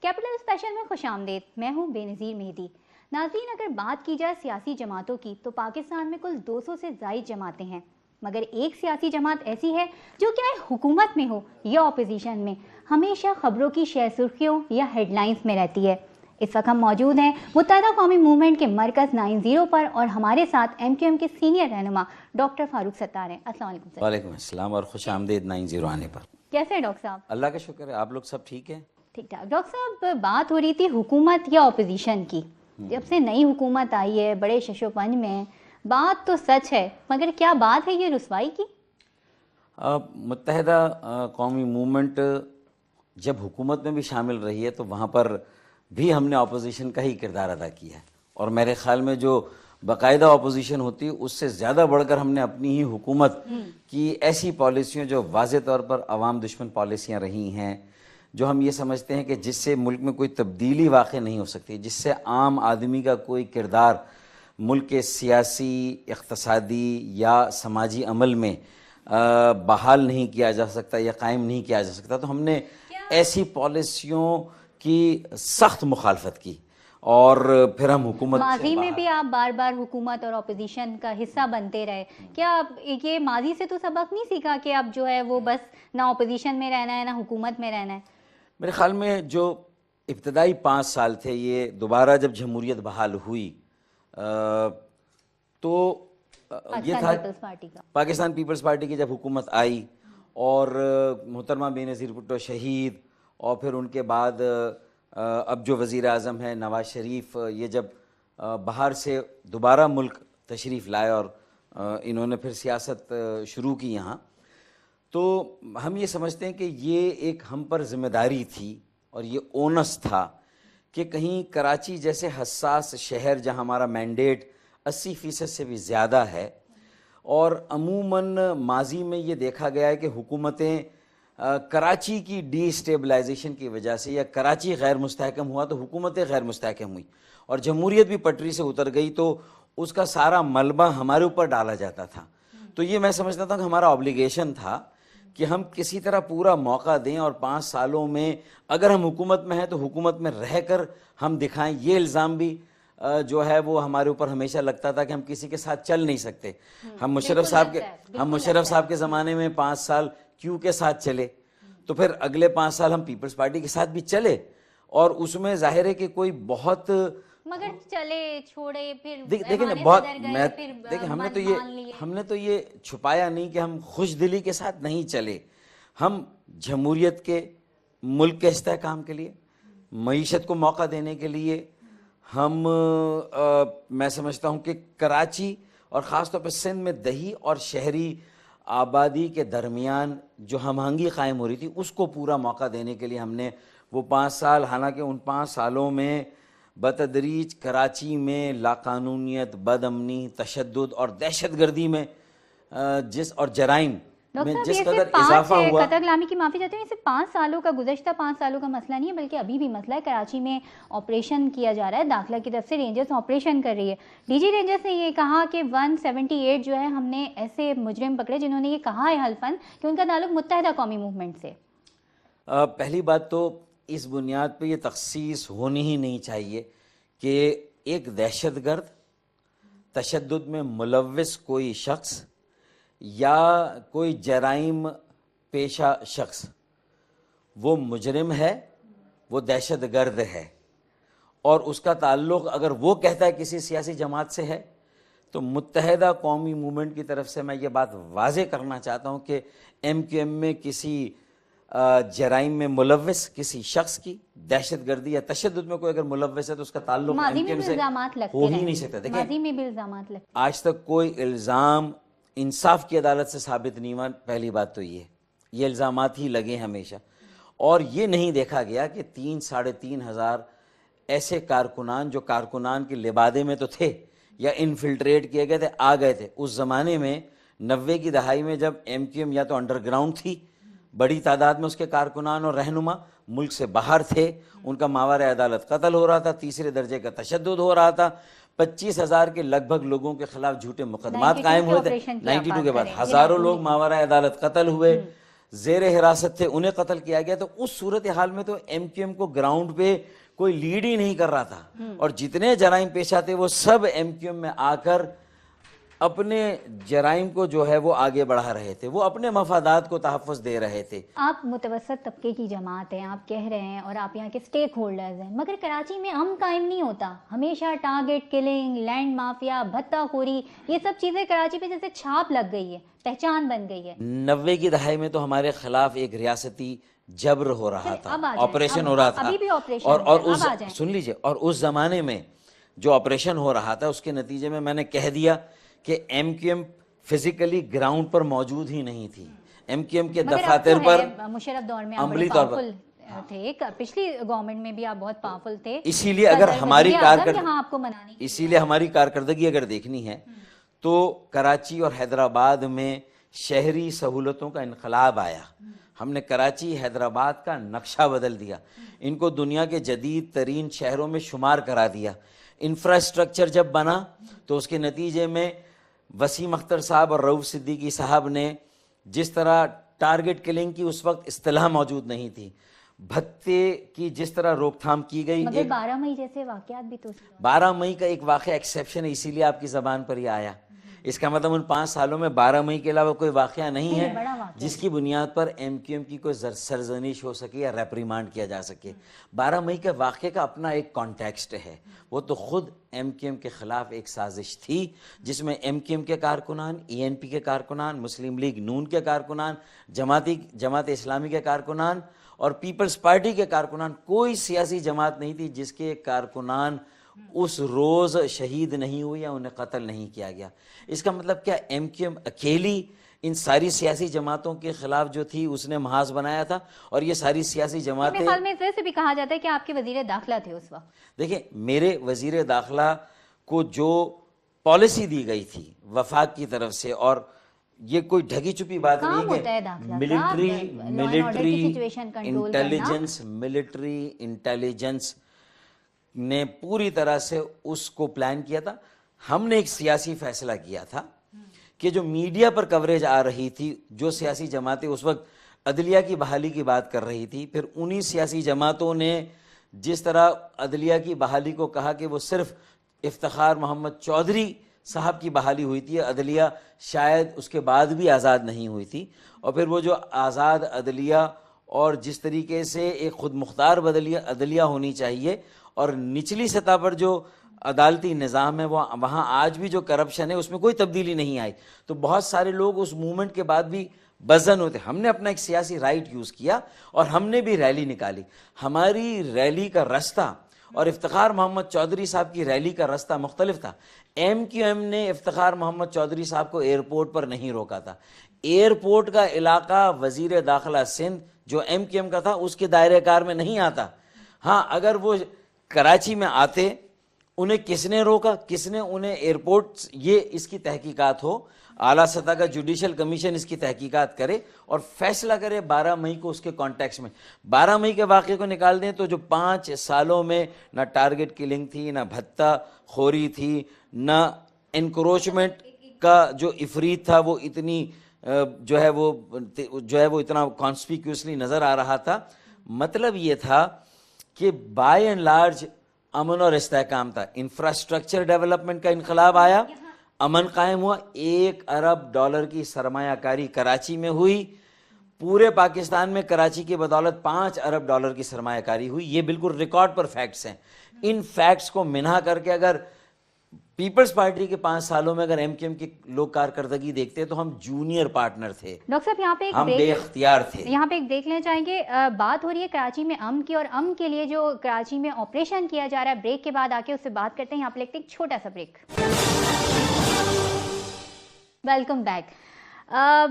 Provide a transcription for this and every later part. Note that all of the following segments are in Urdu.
کیپٹل اسپیشل میں خوش آمدید. میں ہوں بے نظیر مہدی. ناظرین، اگر بات کی جائے سیاسی جماعتوں کی تو پاکستان میں کل 200 سے زائد جماعتیں ہیں، مگر ایک سیاسی جماعت ایسی ہے جو چاہے حکومت میں ہو یا اپوزیشن میں ہمیشہ خبروں کی شہ سرخیوں یا ہیڈ لائنز میں رہتی ہے. اس وقت ہم موجود ہیں متحدہ قومی موومنٹ کے مرکز 90 پر اور ہمارے ساتھ ایم کیو ایم کے سینئر رہنما ڈاکٹر فاروق ستار ہیں. السلام علیکم سر. وعلیکم السلام اور خوش آمدید 90 آنے پر. کیسے ہیں ڈاکٹر صاحب؟ اللہ کا شکر ہے. آپ لوگ سب ٹھیک ہیں؟ ٹھیک ٹھاک. ڈاکٹر صاحب، بات ہو رہی تھی حکومت یا اپوزیشن کی. جب سے نئی حکومت آئی ہے بڑے شش و پنج میں، بات تو سچ ہے مگر کیا بات ہے یہ رسوائی کی؟ متحدہ قومی موومنٹ جب حکومت میں بھی شامل رہی ہے تو وہاں پر بھی ہم نے اپوزیشن کا ہی کردار ادا کیا ہے، اور میرے خیال میں جو باقاعدہ اپوزیشن ہوتی ہے اس سے زیادہ بڑھ کر ہم نے اپنی ہی حکومت کی ایسی پالیسیوں جو واضح طور پر عوام دشمن پالیسیاں رہی ہیں، جو ہم یہ سمجھتے ہیں کہ جس سے ملک میں کوئی تبدیلی واقع نہیں ہو سکتی، جس سے عام آدمی کا کوئی کردار ملک کے سیاسی، اقتصادی یا سماجی عمل میں بحال نہیں کیا جا سکتا یا قائم نہیں کیا جا سکتا، تو ہم نے ایسی پالیسیوں کی سخت مخالفت کی اور پھر ہم حکومت ماضی میں بھی آپ بار بار حکومت اور اپوزیشن کا حصہ بنتے رہے. کیا یہ ماضی سے تو سبق نہیں سیکھا کہ اب جو ہے وہ بس نہ اپوزیشن میں رہنا ہے نہ حکومت میں رہنا ہے؟ میرے خیال میں جو ابتدائی 5 سال تھے، یہ دوبارہ جب جمہوریت بحال ہوئی تو یہ تھا پاکستان پیپلز پارٹی کی جب حکومت آئی اور محترمہ بے نظیر بھٹو شہید، اور پھر ان کے بعد اب جو وزیر اعظم ہیں نواز شریف، یہ جب باہر سے دوبارہ ملک تشریف لائے اور انہوں نے پھر سیاست شروع کی یہاں، تو ہم یہ سمجھتے ہیں کہ یہ ایک ہم پر ذمہ داری تھی اور یہ اونس تھا کہ کہیں کراچی جیسے حساس شہر جہاں ہمارا مینڈیٹ 80% سے بھی زیادہ ہے، اور عموماً ماضی میں یہ دیکھا گیا ہے کہ حکومتیں کراچی کی ڈی اسٹیبلائزیشن کی وجہ سے یا کراچی غیر مستحکم ہوا تو حکومتیں غیر مستحکم ہوئی، اور جمہوریت بھی پٹری سے اتر گئی تو اس کا سارا ملبہ ہمارے اوپر ڈالا جاتا تھا. تو یہ میں سمجھتا تھا کہ ہمارا آبلیگیشن تھا کہ ہم کسی طرح پورا موقع دیں اور 5 سالوں میں اگر ہم حکومت میں ہیں تو حکومت میں رہ کر ہم دکھائیں. یہ الزام بھی جو ہے وہ ہمارے اوپر ہمیشہ لگتا تھا کہ ہم کسی کے ساتھ چل نہیں سکتے. ہم مشرف صاحب کے زمانے میں 5 سال کیو کے ساتھ چلے، تو پھر اگلے 5 سال ہم پیپلز پارٹی کے ساتھ بھی چلے، اور اس میں ظاہر ہے کہ کوئی بہت مگر چلے چھوڑے پھر دیکھیں نا بہت دیکھیں ہم نے تو یہ چھپایا نہیں کہ ہم خوش دلی کے ساتھ نہیں چلے. ہم جمہوریت کے ملک کے استحکام کے لیے، معیشت کو موقع دینے کے لیے، ہم میں سمجھتا ہوں کہ کراچی اور خاص طور پہ سندھ میں دیہی اور شہری آبادی کے درمیان جو ہم آہنگی قائم ہو رہی تھی اس کو پورا موقع دینے کے لیے ہم نے وہ 5 سال، حالانکہ ان 5 سالوں میں بتدریج کراچی میں لاقانونیت، بد امنی، تشدد اور دہشت گردی میں اور جرائم میں جس قدر اضافہ ہوا. قطر غلامی کی معافی چاہتے ہیں. یہ صرف 5 سالوں کا، گزشتہ 5 سالوں کا مسئلہ نہیں ہے بلکہ ابھی بھی مسئلہ ہے. کراچی میں آپریشن کیا جا رہا ہے، داخلہ کی طرف سے رینجرز آپریشن کر رہی ہے. ڈی جی رینجرز نے یہ کہا کہ 178 جو ہے ہم نے ایسے مجرم پکڑے جنہوں نے یہ کہا ہے حلفاً کہ ان کا تعلق متحدہ قومی موومنٹ سے. پہلی بات تو اس بنیاد پہ یہ تخصیص ہونی ہی نہیں چاہیے کہ ایک دہشت گرد، تشدد میں ملوث کوئی شخص یا کوئی جرائم پیشہ شخص وہ مجرم ہے، وہ دہشت گرد ہے، اور اس کا تعلق اگر وہ کہتا ہے کسی سیاسی جماعت سے ہے تو متحدہ قومی موومنٹ کی طرف سے میں یہ بات واضح کرنا چاہتا ہوں کہ ایم کیو ایم میں کسی جرائم میں ملوث کسی شخص کی دہشت گردی یا تشدد میں کوئی اگر ملوث ہے تو اس کا تعلق ایم کیو ایم سے ہو ہی نہیں سکتا. دیکھیں آج تک کوئی الزام انصاف کی عدالت سے ثابت نہیں ہوا. پہلی بات تو یہ الزامات ہی لگے ہمیشہ، اور یہ نہیں دیکھا گیا کہ 3-3.5 ہزار ایسے کارکنان جو کارکنان کے لبادے میں تو تھے یا انفلٹریٹ کیے گئے تھے، آ گئے تھے. اس زمانے میں 90 کی دہائی میں جب ایم کیو ایم یا تو انڈر گراؤنڈ تھی، بڑی تعداد میں اس کے کارکنان اور رہنما ملک سے باہر تھے، ان کا ماوراء عدالت قتل ہو رہا تھا، 3 درجے کا تشدد ہو رہا تھا، 25,000 کے لگ بھگ لوگوں کے خلاف جھوٹے مقدمات قائم ہوئے تھے. 92 کے بعد ہزاروں لوگ ماوراء عدالت قتل ہوئے. زیر حراست تھے انہیں قتل کیا گیا. تو اس صورتحال میں تو ایم کیو ایم کو گراؤنڈ پہ کوئی لیڈ ہی نہیں کر رہا تھا, اور جتنے جرائم پیشہ تھے وہ سب ایم کیو ایم میں آ کر اپنے جرائم کو جو ہے وہ آگے بڑھا رہے تھے, وہ اپنے مفادات کو تحفظ دے رہے تھے. آپ متوسط طبقے کی جماعت ہیں, آپ کہہ رہے ہیں, اور آپ یہاں کے سٹیک ہولڈرز ہیں, مگر کراچی میں امن قائم نہیں ہوتا. ہمیشہ ٹارگٹ کلنگ, لینڈ مافیا, بھتہ خوری, یہ سب چیزیں کراچی پہ جیسے چھاپ لگ گئی ہے, پہچان بن گئی ہے. 90 کی دہائی میں تو ہمارے خلاف ایک ریاستی جبر ہو رہا تھا, آپریشن ہو رہا تھا, ابھی بھی آپریشن اور سن لیجئے, اور اس زمانے میں جو آپریشن ہو رہا تھا اس کے نتیجے میں نے کہہ دیا کہ M Q M physically ground پر موجود ہی نہیں تھی. ایم کیو ایم کے دفاتر پر مشرف دور میں عملی طور پر تھے, پچھلی گورنمنٹ میں بھی آپ بہت پاورفل تھے. اسی لیے اگر ہماری کارکردگی اگر دیکھنی ہے تو کراچی اور حیدرآباد میں شہری سہولتوں کا انقلاب آیا. ہم نے کراچی حیدرآباد کا نقشہ بدل دیا, ان کو دنیا کے جدید ترین شہروں میں شمار کرا دیا. انفراسٹرکچر جب بنا تو اس کے نتیجے میں وسیم اختر صاحب اور رؤوف صدیقی صاحب نے جس طرح ٹارگٹ کلنگ کی اس وقت اصطلاح موجود نہیں تھی, بھتے کی جس طرح روک تھام کی گئی. مگر 12 مئی جیسے واقعات بھی تو 12 مئی کا ایک واقعہ ایکسیپشن ہے, اسی لیے آپ کی زبان پر یہ آیا. اس کا مطلب ان 5 سالوں میں 12 مئی کے علاوہ کوئی واقعہ نہیں ہے جس کی بنیاد پر ایم کیو ایم کی کوئی سرزنش ہو سکے یا ریپریمانڈ کیا جا سکے. 12 مئی کے واقعے کا اپنا ایک کانٹیکسٹ ہے, وہ تو خود ایم کیو ایم کے خلاف ایک سازش تھی جس میں ایم کیو ایم کے کارکنان, ای این پی کے کارکنان, مسلم لیگ نون کے کارکنان, جماعت اسلامی کے کارکنان اور پیپلز پارٹی کے کارکنان, کوئی سیاسی جماعت نہیں تھی جس کے کارکنان اس روز شہید نہیں ہوئے یا انہیں قتل نہیں کیا گیا. اس کا مطلب کیا, ایم کیو ایم اکیلی ان ساری سیاسی جماعتوں کے خلاف جو تھی اس نے محاذ بنایا تھا, اور یہ ساری سیاسی جماعتیں, میرے خیال میں اس وجہ سے بھی کہا جاتا ہے کہ آپ کے وزیر داخلہ تھے اس وقت. دیکھیں, میرے وزیر داخلہ کو جو پالیسی دی گئی تھی وفاق کی طرف سے, اور یہ کوئی ڈھگی چھپی بات نہیں کہ ملٹری انٹیلیجنس نے پوری طرح سے اس کو پلان کیا تھا. ہم نے ایک سیاسی فیصلہ کیا تھا کہ جو میڈیا پر کوریج آ رہی تھی, جو سیاسی جماعتیں اس وقت عدلیہ کی بحالی کی بات کر رہی تھی, پھر انہی سیاسی جماعتوں نے جس طرح عدلیہ کی بحالی کو کہا کہ وہ صرف افتخار محمد چودھری صاحب کی بحالی ہوئی تھی, عدلیہ شاید اس کے بعد بھی آزاد نہیں ہوئی تھی, اور پھر وہ جو آزاد عدلیہ اور جس طریقے سے ایک خود مختار عدلیہ ہونی چاہیے, اور نچلی سطح پر جو عدالتی نظام ہے وہاں آج بھی جو کرپشن ہے اس میں کوئی تبدیلی نہیں آئی. تو بہت سارے لوگ اس موومنٹ کے بعد بھی بزن ہوتے. ہم نے اپنا ایک سیاسی رائٹ یوز کیا اور ہم نے بھی ریلی نکالی. ہماری ریلی کا راستہ اور افتخار محمد چودھری صاحب کی ریلی کا راستہ مختلف تھا. ایم کیو ایم نے افتخار محمد چودھری صاحب کو ایئرپورٹ پر نہیں روکا تھا. ایئرپورٹ کا علاقہ وزیر داخلہ سندھ جو ایم کیو ایم کا تھا اس کے دائرہ کار میں نہیں آتا. ہاں, اگر وہ کراچی میں آتے, انہیں کس نے روکا, کس نے انہیں ایئرپورٹ, یہ اس کی تحقیقات ہو, اعلیٰ سطح کا جوڈیشل کمیشن اس کی تحقیقات کرے اور فیصلہ کرے 12 مئی کو اس کے کانٹیکس میں. 12 مئی کے واقعے کو نکال دیں تو جو 5 سالوں میں نہ ٹارگٹ کلنگ تھی, نہ بھتہ خوری تھی, نہ انکروچمنٹ کا جو افریت تھا وہ اتنی جو ہے وہ اتنا کانسپیکیوسلی نظر آ رہا تھا. مطلب یہ تھا کہ بائی اینڈ لارج امن اور استحکام تھا. انفراسٹرکچر ڈیولپمنٹ کا انقلاب آیا, امن قائم ہوا, $1 ارب کی سرمایہ کاری کراچی میں ہوئی. پورے پاکستان میں کراچی کی بدولت $5 ارب کی سرمایہ کاری ہوئی. یہ بالکل ریکارڈ پر فیکٹس ہیں. ان فیکٹس کو منہا کر کے اگر پیپلز پارٹی کے 5 سالوں میں اگر ایم کیو ایم کی لوگ کارکردگی دیکھتے تو ہم جونیئر پارٹنر تھے. ڈاکٹر صاحب, یہاں پہ ہم بے اختیار تھے. یہاں پہ ایک دیکھ لینا چاہیں گے, بات ہو رہی ہے کراچی میں امن کی, اور امن کے لیے جو کراچی میں آپریشن کیا جا رہا ہے. بریک کے بعد آ کے اس سے بات کرتے ہیں. یہاں پہ لیتے ہیں ایک چھوٹا سا بریک. Welcome back.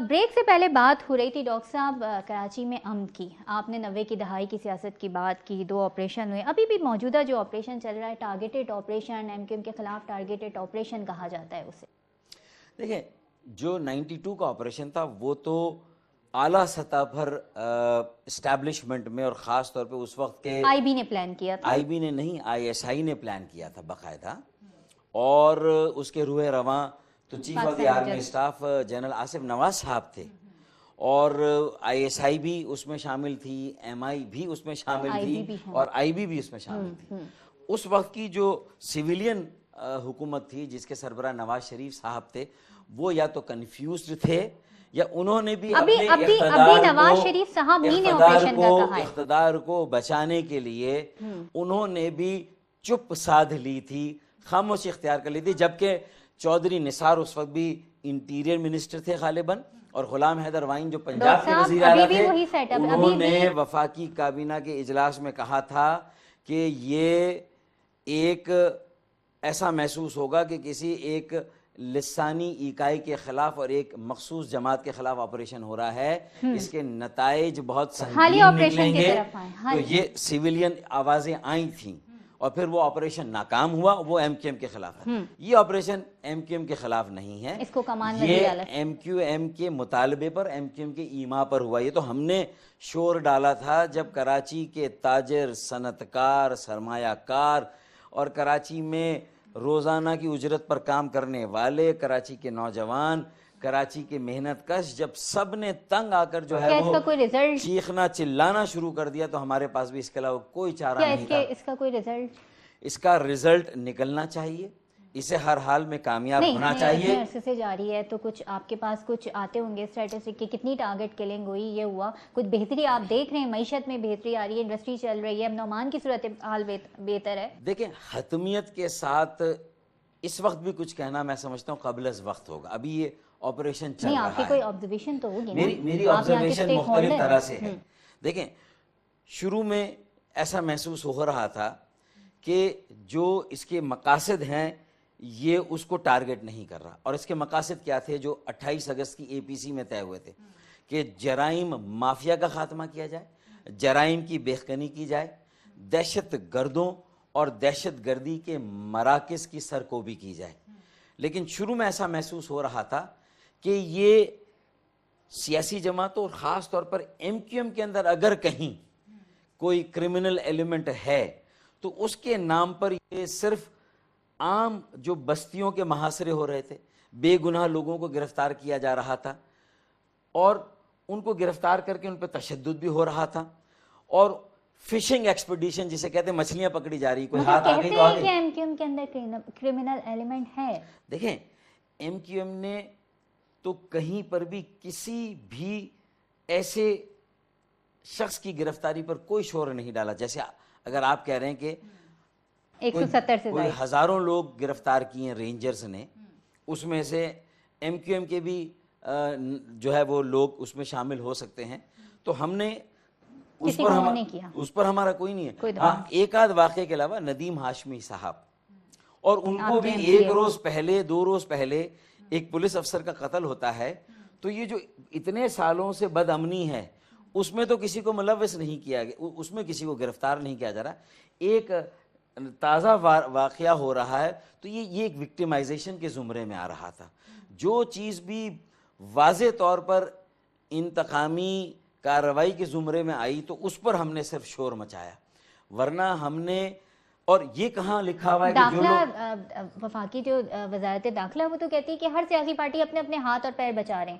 بریک سے پہلے بات ہو رہی تھی ڈاکٹر صاحب کراچی میں امن کی. آپ نے 90 کی دہائی کی سیاست کی بات کی, 2 آپریشن ہوئے. ابھی بھی موجودہ جو آپریشن چل رہا ہے targeted operation, M Q M کے خلاف ٹارگیٹڈ آپریشن کہا جاتا ہے اسے. دیکھیں, جو 92 کا آپریشن تھا وہ تو اعلیٰ سطح پر اسٹیبلشمنٹ میں, اور خاص طور پہ اس وقت کے آئی بی نے پلان کیا تھا. آئی بی نے نہیں, آئی ایس آئی نے پلان کیا تھا باقاعدہ, اور اس کے روح رواں تو chief of the army staff general Asif Nawaz صاحب تھے. اور ISI بھی اس میں شامل تھی, MI بھی اس میں شامل تھی, اور IB بھی اس میں شامل تھی. اس وقت کی جو سویلین حکومت تھی جس کے سربراہ نواز شریف صاحب تھے, وہ یا تو کنفیوزڈ تھے یا انہوں نے بھی اقتدار کو بچانے کے لیے انہوں نے بھی چپ سادھ لی تھی, خاموشی اختیار کر لی تھی. جبکہ چودھری نثار اس وقت بھی انٹیریئر منسٹر تھے غالباً, اور غلام حیدر وائن جو پنجاب کے وزیر اعلیٰ تھے, انہوں نے وفاقی کابینہ کے اجلاس میں کہا تھا کہ یہ ایک ایسا محسوس ہوگا کہ کسی ایک لسانی اکائی کے خلاف اور ایک مخصوص جماعت کے خلاف آپریشن ہو رہا ہے, اس کے نتائج بہت سنگین نکلیں گے. تو یہ سیویلین آوازیں آئی تھیں, اور پھر وہ آپریشن ناکام ہوا, وہ MQM کے خلاف ہے. یہ آپریشن MQM کے خلاف نہیں ہے, یہ MQM کے مطالبے پر, MQM کے ایما پر ہوا. یہ تو ہم نے شور ڈالا تھا جب کراچی کے تاجر, صنعتکار, سرمایہ کار اور کراچی میں روزانہ کی اجرت پر کام کرنے والے, کراچی کے نوجوان, کراچی کے محنت کش, جب سب نے تنگ آ کر جو ہے وہ چیخنا چلانا شروع کر دیا, تو ہمارے پاس بھی اس کے علاوہ کوئی چارہ نہیں تھا. اس کا کوئی رزلٹ, اس کا رزلٹ نکلنا چاہیے, اسے ہر حال میں کامیاب ہونا چاہیے. عرصے سے جاری ہے, تو کچھ آپ کے پاس کچھ آتے ہوں گے اسٹیٹسٹک کہ کتنی ٹارگٹ کلنگ ہوئی, یہ ہوا, کچھ بہتری آپ دیکھ رہے ہیں, معیشت میں بہتری آ رہی ہے, انڈسٹری چل رہی ہے, نعمان کی صورتحال بہتر ہے؟ دیکھیں, حتمیت کے ساتھ اس وقت بھی کچھ کہنا میں سمجھتا ہوں قبل از وقت ہوگا. ابھی یہ آپریشن چل رہا ہے. آپ کی کوئی آبزرویشن تو ہوگی نا؟ میری آبزرویشن مختلف طرح سے ہے. دیکھیں, شروع میں ایسا محسوس ہو رہا تھا کہ جو اس کے مقاصد ہیں یہ اس کو ٹارگٹ نہیں کر رہا. اور اس کے مقاصد کیا تھے جو 28 اگست کی APC میں طے ہوئے تھے, کہ جرائم مافیا کا خاتمہ کیا جائے, جرائم کی بیخکنی کی جائے, دہشت گردوں اور دہشت گردی کے مراکز کی سرکوبی کی جائے. لیکن شروع میں ایسا محسوس ہو رہا تھا کہ یہ سیاسی جماعتوں اور خاص طور پر MQM کے اندر اگر کہیں کوئی کرمنل ایلیمنٹ ہے تو اس کے نام پر یہ صرف عام جو بستیوں کے محاصرے ہو رہے تھے, بے گناہ لوگوں کو گرفتار کیا جا رہا تھا, اور ان کو گرفتار کر کے ان پہ تشدد بھی ہو رہا تھا, اور فشنگ ایکسپیڈیشن جسے کہتے ہیں, مچھلیاں پکڑی جا رہی, کوئی ہاتھ آ گئی تو آ گئی. کہتے ہیں کہ MQM کے اندر کرمنل ایلیمنٹ ہے. دیکھیں, MQM نے تو کہیں پر بھی کسی بھی ایسے شخص کی گرفتاری پر کوئی شور نہیں ڈالا. جیسے اگر آپ کہہ رہے ہیں کہ 170 سے کوئی ہزاروں لوگ گرفتار کیے ہیں رینجرز نے, اس میں سے MQM کے بھی جو ہے وہ لوگ اس میں شامل ہو سکتے ہیں, تو ہم نے اس پر ہمارا کوئی نہیں ہے. ہاں, ایک آدھ واقعے کے علاوہ ندیم ہاشمی صاحب, اور ان کو بھی 1 روز پہلے 2 روز پہلے ایک پولیس افسر کا قتل ہوتا ہے. تو یہ جو اتنے سالوں سے بد امنی ہے اس میں تو کسی کو ملوث نہیں کیا گیا, اس میں کسی کو گرفتار نہیں کیا جا رہا. ایک تازہ واقعہ ہو رہا ہے, تو یہ ایک وکٹیمائزیشن کے زمرے میں آ رہا تھا. جو چیز بھی واضح طور پر انتقامی کارروائی کے زمرے میں آئی تو اس پر ہم نے صرف شور مچایا, ورنہ ہم نے, اور یہ کہاں لکھا ہوا ہے کہ جو لوگ وفاقی جو وزارت داخلہ وہ تو کہتی ہے کہ ہر سیاسی پارٹی اپنے اپنے ہاتھ اور پیر بچا رہے ہیں.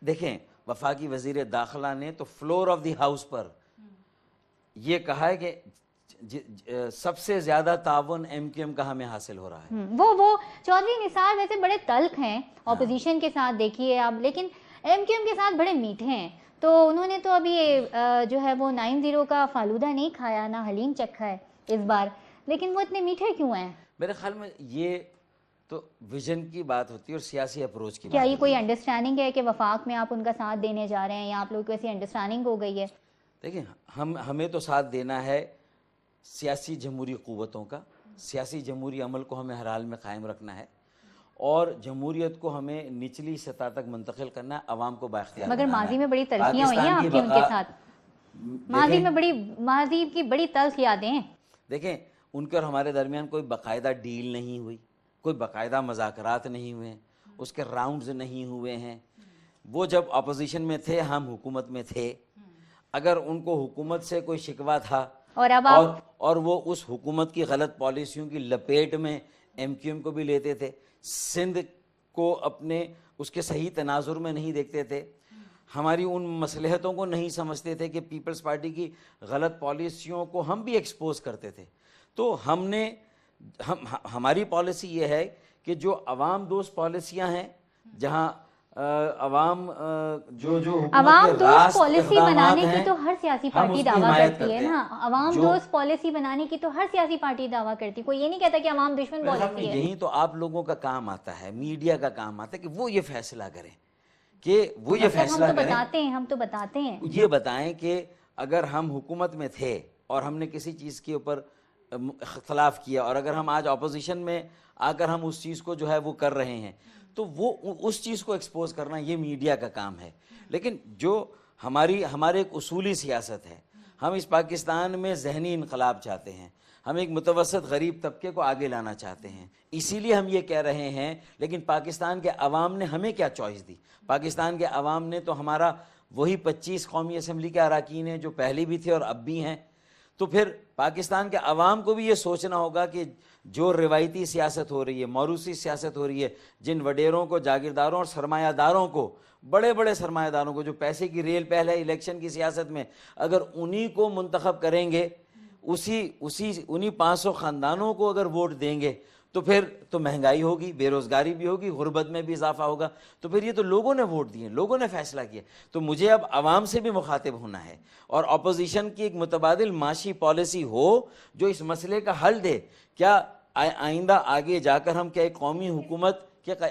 دیکھیں, وفاقی وزیر داخلہ نے تو فلور آف دی ہاؤس پر یہ کہا ہے کہ سب سے زیادہ تعاون MQM کا ہمیں حاصل ہو رہا ہے. وہ چودھری نثار ویسے بڑے تلخ ہیں اپوزیشن کے ساتھ, دیکھیے آپ, لیکن MQM کے ساتھ بڑے میٹھے ہیں. تو انہوں نے تو ابھی جو ہے وہ 9-0 کا فالودہ نہیں کھایا, نہ حلیم چکھا ہے اس بار, لیکن وہ اتنے میٹھے کیوں ہیں؟ میرے خیال میں یہ تو ویژن کی بات ہوتی ہے اور سیاسی اپروچ کی بات. کیا یہ کوئی انڈرسٹینڈنگ ہے کہ وفاق میں آپ ان کا ساتھ دینے جا رہے ہیں, یا آپ لوگوں کو ایسی انڈرسٹینڈنگ ہو گئی ہے؟ دیکھیں, ہمیں تو ساتھ دینا ہے سیاسی جمہوری قوتوں کا, سیاسی جمہوری عمل کو ہمیں ہر حال میں قائم رکھنا ہے, اور جمہوریت کو ہمیں نچلی سطح تک منتقل کرنا ہے, عوام کو بااختیار. مگر ماضی میں بڑی تلخیاں ہوئی ہیں آپ کی ان کے ساتھ, ماضی کی بڑی تلخ یادیں ہیں. دیکھیں, ان کے اور ہمارے درمیان کوئی باقاعدہ ڈیل نہیں ہوئی, کوئی باقاعدہ مذاکرات نہیں ہوئے ہیں, اس کے راؤنڈز نہیں ہوئے ہیں. وہ جب اپوزیشن میں تھے, ہم حکومت میں تھے, اگر ان کو حکومت سے کوئی شکوہ تھا اور وہ اس حکومت کی غلط پالیسیوں کی لپیٹ میں MQM کو بھی لیتے تھے, سندھ کو اپنے اس کے صحیح تناظر میں نہیں دیکھتے تھے, ہماری ان مصلحتوں کو نہیں سمجھتے تھے کہ پیپلز پارٹی کی غلط پالیسیوں کو ہم بھی ایکسپوز کرتے تھے. تو ہماری پالیسی یہ ہے کہ جو عوام دوست پالیسیاں ہیں, جہاں عوام جو عوام دوست پالیسی بنانے کی تو ہر سیاسی پارٹی دعویٰ کرتی ہے نا. عوام دوست پالیسی بنانے کی تو ہر سیاسی پارٹی دعویٰ کرتی ہے, کوئی یہ نہیں کہتا کہ عوام دشمن پالیسی ہے. یہی تو آپ لوگوں کا کام آتا ہے, میڈیا کا کام آتا ہے کہ وہ یہ فیصلہ کریں, کہ وہ یہ فیصلہ کریں. ہم تو بتاتے ہیں, یہ بتائیں کہ اگر ہم حکومت میں تھے اور ہم نے کسی چیز کے اوپر اختلاف کیا, اور اگر ہم آج اپوزیشن میں آ کر ہم اس چیز کو جو ہے وہ کر رہے ہیں, تو وہ اس چیز کو ایکسپوز کرنا یہ میڈیا کا کام ہے. لیکن جو ہمارے ایک اصولی سیاست ہے, ہم اس پاکستان میں ذہنی انقلاب چاہتے ہیں, ہم ایک متوسط غریب طبقے کو آگے لانا چاہتے ہیں. اسی لیے ہم یہ کہہ رہے ہیں. لیکن پاکستان کے عوام نے ہمیں کیا چوائس دی؟ پاکستان کے عوام نے تو ہمارا وہی 25 قومی اسمبلی کے اراکین ہیں جو پہلے بھی تھے اور اب بھی ہیں. تو پھر پاکستان کے عوام کو بھی یہ سوچنا ہوگا کہ جو روایتی سیاست ہو رہی ہے, موروثی سیاست ہو رہی ہے, جن وڈیروں کو, جاگیرداروں اور سرمایہ داروں کو, بڑے بڑے سرمایہ داروں کو جو پیسے کی ریل پہل ہے الیکشن کی سیاست میں, اگر انہی کو منتخب کریں گے, انہی 500 خاندانوں کو اگر ووٹ دیں گے, تو پھر تو مہنگائی ہوگی, بے روزگاری بھی ہوگی, غربت میں بھی اضافہ ہوگا. تو پھر یہ تو لوگوں نے ووٹ دیے, لوگوں نے فیصلہ کیا. تو مجھے اب عوام سے بھی مخاطب ہونا ہے, اور اپوزیشن کی ایک متبادل معاشی پالیسی ہو جو اس مسئلے کا حل دے. کیا آئندہ آگے جا کر ہم کیا ایک قومی حکومت,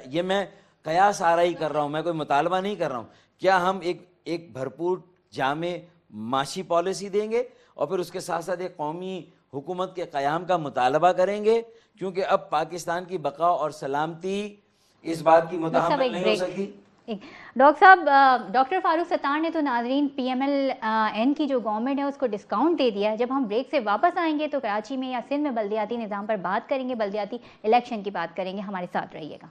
یہ میں قیاس آرائی کر رہا ہوں, میں کوئی مطالبہ نہیں کر رہا ہوں, کیا ہم ایک بھرپور جامع معاشی پالیسی دیں گے اور پھر اس کے ساتھ ساتھ ایک قومی حکومت کے قیام کا مطالبہ کریں گے؟ کیونکہ اب پاکستان کی بقا اور سلامتی اس بات کی متحمل نہیں ہو سکی. ڈاکٹر صاحب, ڈاکٹر فاروق ستار نے تو ناظرین پی ایم ایل این کی جو گورنمنٹ ہے اس کو ڈسکاؤنٹ دے دیا ہے. جب ہم بریک سے واپس آئیں گے تو کراچی میں یا سندھ میں بلدیاتی نظام پر بات کریں گے, بلدیاتی الیکشن کی بات کریں گے. ہمارے ساتھ رہیے گا.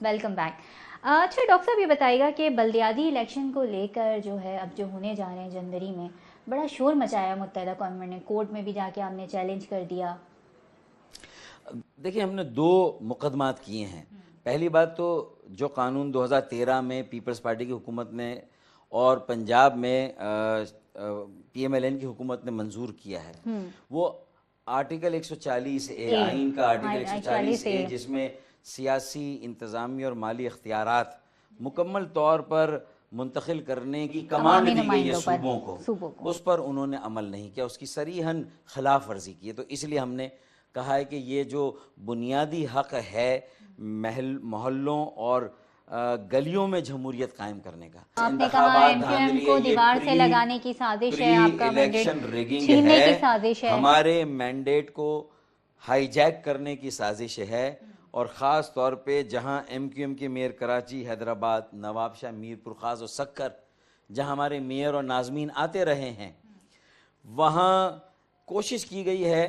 Welcome back. اچھا ڈاکٹر صاحب, یہ بتائیے گا کہ بلدیاتی الیکشن کو لے کر جو ہے اب جو ہونے جا رہے ہیں جندری میں, بڑا شور مچایا متحدہ گورنمنٹ نے, کورٹ میں بھی جا کے آپ نے چیلنج کر دیا. دیکھیں, ہم نے 2 مقدمات کیے ہیں. پہلی بات تو جو قانون 2013 میں پیپلز پارٹی کی حکومت نے اور پنجاب میں پی ایم ایل این کی حکومت نے منظور کیا ہے, وہ آرٹیکل 140A آئین کا آرٹیکل 140A, جس میں سیاسی, انتظامی اور مالی اختیارات مکمل طور پر منتقل کرنے کی کمانڈ دی گئی ہے صوبوں کو, اس پر انہوں نے عمل نہیں کیا, اس کی صریحاً خلاف ورزی کی ہے. تو اس لیے ہم نے کہا ہے کہ یہ جو بنیادی حق ہے محلوں اور گلیوں میں جمہوریت قائم کرنے کا, آپ نے کہا ایم کیو ایم کو دیوار سے لگانے کی سازش ہے, آپ کا مینڈیٹ چھیننے کی سازش ہے, ہمارے مینڈیٹ کو ہائی جیک کرنے کی سازش ہے. اور خاص طور پہ جہاں ایم کیو ایم کے میئر کراچی, حیدرآباد, نواب شاہ, میر پرخاص اور سکر, جہاں ہمارے میئر اور ناظمین آتے رہے ہیں, وہاں کوشش کی گئی ہے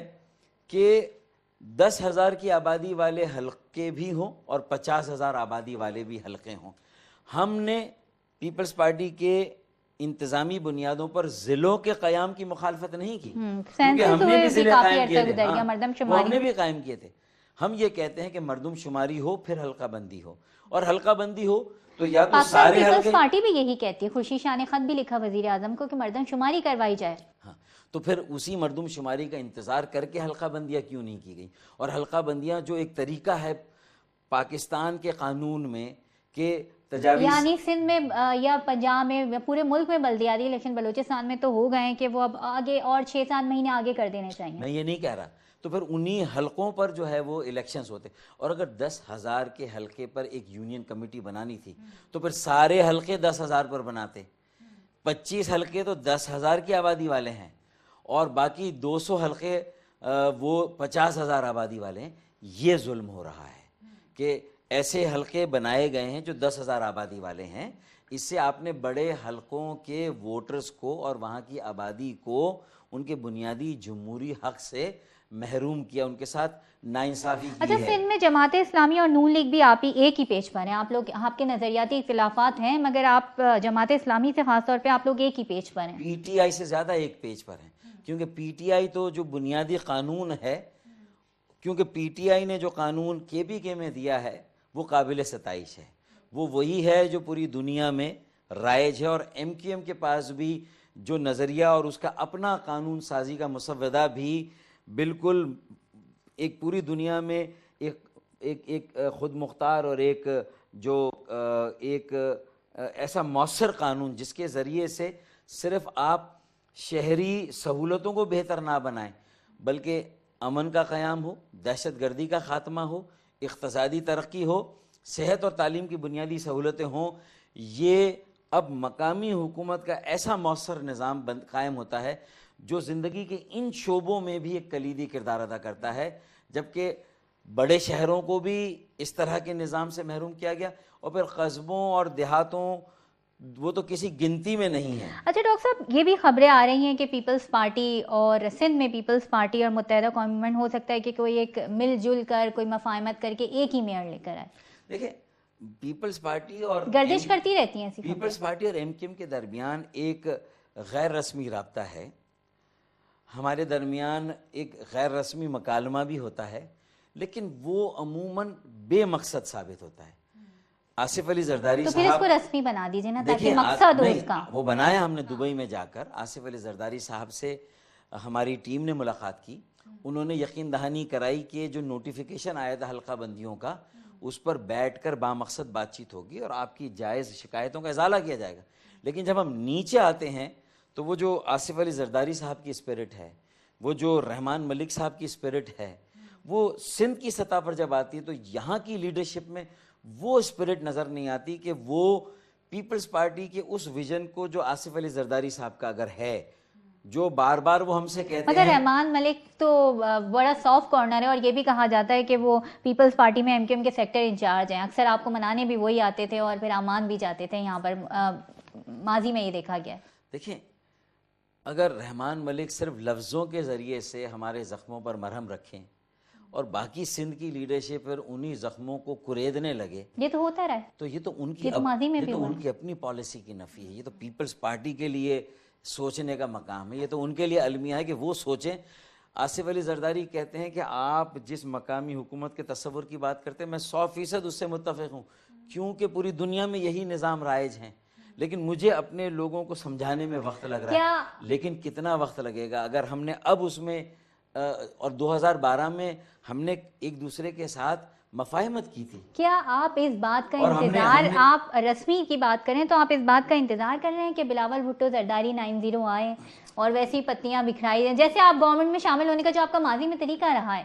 کہ 10,000 کی آبادی والے حلقے بھی ہوں اور 50,000 آبادی والے بھی حلقے ہوں. ہم نے پیپلز پارٹی کے انتظامی بنیادوں پر ضلعوں کے قیام کی مخالفت نہیں کی, کیونکہ ہم نے بھی ضلع قائم کیے تھے, ہم نے بھی قائم کیے تھے. ہم یہ کہتے ہیں کہ مردم شماری ہو, پھر حلقہ بندی ہو, اور حلقہ بندی ہو تو یا تو سارے حلقے, پیپلز پارٹی بھی یہی کہتی ہے, خورشید شاہ نے خط بھی لکھا وزیر اعظم کو کہ مردم شماری کروائی جائے. ہاں, تو پھر اسی مردم شماری کا انتظار کر کے حلقہ بندیاں کیوں نہیں کی گئی؟ اور حلقہ بندیاں جو ایک طریقہ ہے پاکستان کے قانون میں کہ تجاویز, یعنی سندھ میں یا پنجاب میں یا پورے ملک میں بلدیاتی الیکشن بلوچستان میں تو ہو گئے ہیں کہ وہ اب آگے اور 6-7 مہینے آگے کر دینے چاہیے. میں یہ نہیں کہہ رہا, تو پھر انہی حلقوں پر جو ہے وہ الیکشنز ہوتے. اور اگر 10,000 کے حلقے پر ایک یونین کمیٹی بنانی تھی تو پھر سارے حلقے 10,000 پر بناتے. 25 حلقے تو 10,000 کی آبادی والے ہیں اور باقی 200 حلقے وہ 50,000 آبادی والے ہیں. یہ ظلم ہو رہا ہے کہ ایسے حلقے بنائے گئے ہیں جو 10,000 آبادی والے ہیں. اس سے آپ نے بڑے حلقوں کے ووٹرز کو اور وہاں کی آبادی کو ان کے بنیادی جمہوری حق سے محروم کیا, ان کے ساتھ ناانصافی کی ہے. اچھا, سندھ میں جماعت اسلامی اور نون لیگ بھی آپ ہی ایک ہی پیج پر ہیں, آپ لوگ, آپ کے نظریاتی اختلافات ہیں مگر آپ جماعت اسلامی سے خاص طور پہ آپ لوگ ایک ہی پیج پر ہیں. پی ٹی آئی سے زیادہ ایک پیج پر ہیں, کیونکہ پی ٹی آئی تو جو بنیادی قانون ہے کیونکہ پی ٹی آئی نے جو قانون کے پی کے میں دیا ہے وہ قابل ستائش ہے، وہ وہی ہے جو پوری دنیا میں رائج ہے، اور ایم کیو ایم کے پاس بھی جو نظریہ اور اس کا اپنا قانون سازی کا مسودہ بھی بالکل ایک پوری دنیا میں ایک خود مختار اور ایک جو ایک ایسا مؤثر قانون جس کے ذریعے سے صرف آپ شہری سہولتوں کو بہتر نہ بنائیں بلکہ امن کا قیام ہو، دہشت گردی کا خاتمہ ہو، اقتصادی ترقی ہو، صحت اور تعلیم کی بنیادی سہولتیں ہوں، یہ اب مقامی حکومت کا ایسا مؤثر نظام قائم ہوتا ہے جو زندگی کے ان شعبوں میں بھی ایک کلیدی کردار ادا کرتا ہے، جبکہ بڑے شہروں کو بھی اس طرح کے نظام سے محروم کیا گیا، اور پھر قصبوں اور دیہاتوں وہ تو کسی گنتی میں نہیں ہے۔ اچھا ڈاکٹر صاحب، یہ بھی خبریں آ رہی ہیں کہ پیپلز پارٹی اور سندھ میں پیپلز پارٹی اور متحدہ قومی موومنٹ ہو سکتا ہے کہ کوئی ایک مل جل کر کوئی مفاہمت کر کے ایک ہی میئر لے کر آئے۔ دیکھیں، پیپلز پارٹی اور گردش کرتی رہتی ہیں ایسی پیپلز پارٹی اور ایم کیو ایم کے درمیان ایک غیر رسمی رابطہ ہے، ہمارے درمیان ایک غیر رسمی مکالمہ بھی ہوتا ہے، لیکن وہ عموماً بے مقصد ثابت ہوتا ہے۔ آصف علی زرداری تو پھر اس کو رسمی بنا دیجیے نا تاکہ مقصد ہو اس کا۔ وہ بنایا ہم نے دبئی میں جا کر، آصف علی زرداری صاحب سے ہماری ٹیم نے ملاقات کی، انہوں نے یقین دہانی کرائی کہ جو نوٹیفیکیشن آیا تھا حلقہ بندیوں کا اس پر بیٹھ کر بامقصد بات چیت ہوگی اور آپ کی جائز شکایتوں کا ازالہ کیا جائے گا۔ لیکن جب ہم نیچے آتے ہیں تو وہ جو آصف علی زرداری صاحب کی اسپرٹ ہے، وہ جو رحمان ملک صاحب کی اسپرٹ ہے، وہ سندھ کی سطح پر جب آتی ہے تو یہاں کی لیڈرشپ میں وہ اسپرٹ نظر نہیں آتی کہ وہ پیپلز پارٹی کے اس ویژن کو جو آصف علی زرداری صاحب کا اگر ہے، جو بار بار وہ ہم سے کہتے ہیں۔ مگر رحمان ملک تو بڑا سافٹ کارنر ہے، اور یہ بھی کہا جاتا ہے کہ وہ پیپلز پارٹی میں ایم کیو ایم کے سیکٹر انچارج ہیں، اکثر آپ کو منانے بھی وہی آتے تھے اور پھر امان بھی جاتے تھے، یہاں پر ماضی میں یہ دیکھا گیا۔ دیکھیں، اگر رحمان ملک صرف لفظوں کے ذریعے سے ہمارے زخموں پر مرہم رکھیں اور باقی سندھ کی لیڈرشپ پر انہی زخموں کو کریدنے لگے، یہ تو ہوتا رہا ہے، تو یہ تو ان کی اپنی پالیسی کی نفی ہے۔ یہ تو پیپلز پارٹی کے لیے سوچنے کا مقام ہے، یہ تو ان کے لیے المیہ ہے کہ وہ سوچیں۔ آصف علی زرداری کہتے ہیں کہ آپ جس مقامی حکومت کے تصور کی بات کرتے ہیں میں 100% اس سے متفق ہوں، کیونکہ پوری دنیا میں یہی نظام رائج ہیں، لیکن مجھے اپنے لوگوں کو سمجھانے میں وقت لگ رہا ہے۔ لیکن کتنا وقت لگے گا اگر ہم نے اب اس میں اور 2012 میں ہم نے ایک دوسرے کے ساتھ مفاہمت کی تھی۔ کیا آپ اس بات کا انتظار، آپ رسمی کی بات کریں تو آپ اس بات کا انتظار کر رہے ہیں کہ بلاول بھٹو زرداری 90 آئے اور ویسی پتیاں بکھرائی دیں جیسے آپ گورنمنٹ میں شامل ہونے کا جو آپ کا ماضی میں طریقہ رہا ہے؟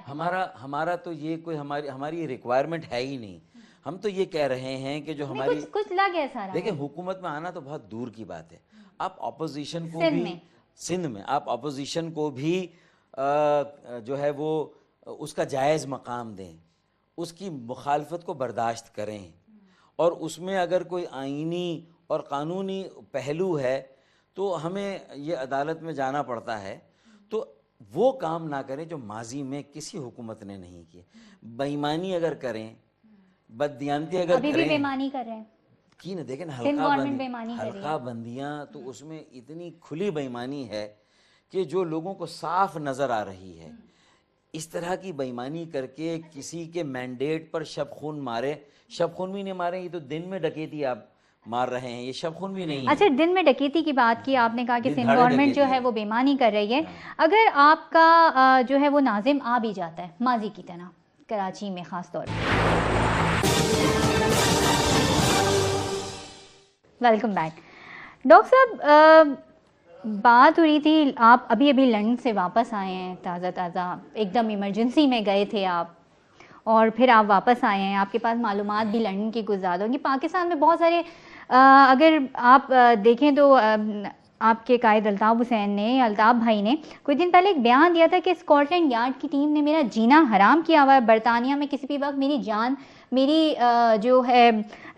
ہمارا تو یہ کوئی ہماری ریکوائرمنٹ ہے ہی نہیں۔ ہم تو یہ کہہ رہے ہیں کہ جو ہماری کچھ لگ ایسا رہا، دیکھیں حکومت میں آنا تو بہت دور کی بات ہے، آپ اپوزیشن کو بھی سندھ میں آپ اپوزیشن کو بھی جو ہے وہ اس کا جائز مقام دیں، اس کی مخالفت کو برداشت کریں، اور اس میں اگر کوئی آئینی اور قانونی پہلو ہے تو ہمیں یہ عدالت میں جانا پڑتا ہے، تو وہ کام نہ کریں جو ماضی میں کسی حکومت نے نہیں کیے۔ بےایمانی اگر کریں، بددیانتی اگر کریں، ابھی بھی بےایمانی کر رہے ہیں کی نہ دیکھیں حلقہ بندیاں تو اس میں اتنی کھلی بےایمانی ہے کہ جو لوگوں کو صاف نظر آ رہی ہے۔ اس طرح کی بےایمانی کر کے کسی کے مینڈیٹ پر شب خون مارے، شب خون بھی نہیں مارے، یہ تو دن میں ڈکیتی آپ مار رہے ہیں، یہ شب خون بھی نہیں ہے۔ اچھا، دن میں ڈکیتی کی بات کی آپ نے، کہا کہ سندھ گورنمنٹ جو ہے وہ بےایمانی کر رہی ہے، اگر آپ کا جو ہے وہ ناظم آ بھی جاتا ہے ماضی کی طرح کراچی میں خاص طور پر۔ ویلکم بیک ڈاکٹر صاحب، بات ہو رہی تھی، آپ ابھی لنڈن سے واپس آئے ہیں تازہ، ایک دم ایمرجنسی میں گئے تھے آپ اور پھر آپ واپس آئے ہیں، آپ کے پاس معلومات بھی لنڈن کی کچھ زیادہ ہوگی۔ پاکستان میں بہت سارے اگر آپ دیکھیں تو آپ کے قائد الطاف بھائی نے کچھ دن پہلے ایک بیان دیا تھا کہ اسکاٹ لینڈ یارڈ کی ٹیم نے میرا جینا حرام کیا ہوا ہے، برطانیہ میں کسی بھی وقت میری جو ہے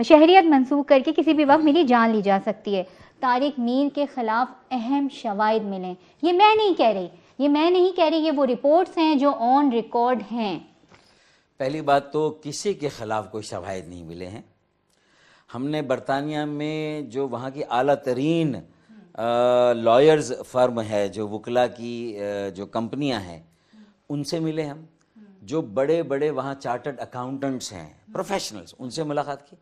شہریت منسوخ کر کے کسی بھی وقت میری جان لی جا سکتی ہے۔ طارق میر کے خلاف اہم شواہد ملیں، یہ میں نہیں کہہ رہی، یہ وہ رپورٹس ہیں جو آن ریکارڈ ہیں۔ پہلی بات تو کسی کے خلاف کوئی شواہد نہیں ملے ہیں۔ ہم نے برطانیہ میں جو وہاں کی اعلیٰ ترین لائرز فرم ہے، جو وکلا کی جو کمپنیاں ہیں، ان سے ملے ہم، جو بڑے بڑے وہاں چارٹرڈ اکاؤنٹنٹس ہیں، پروفیشنلز، ان سے ملاقات کی.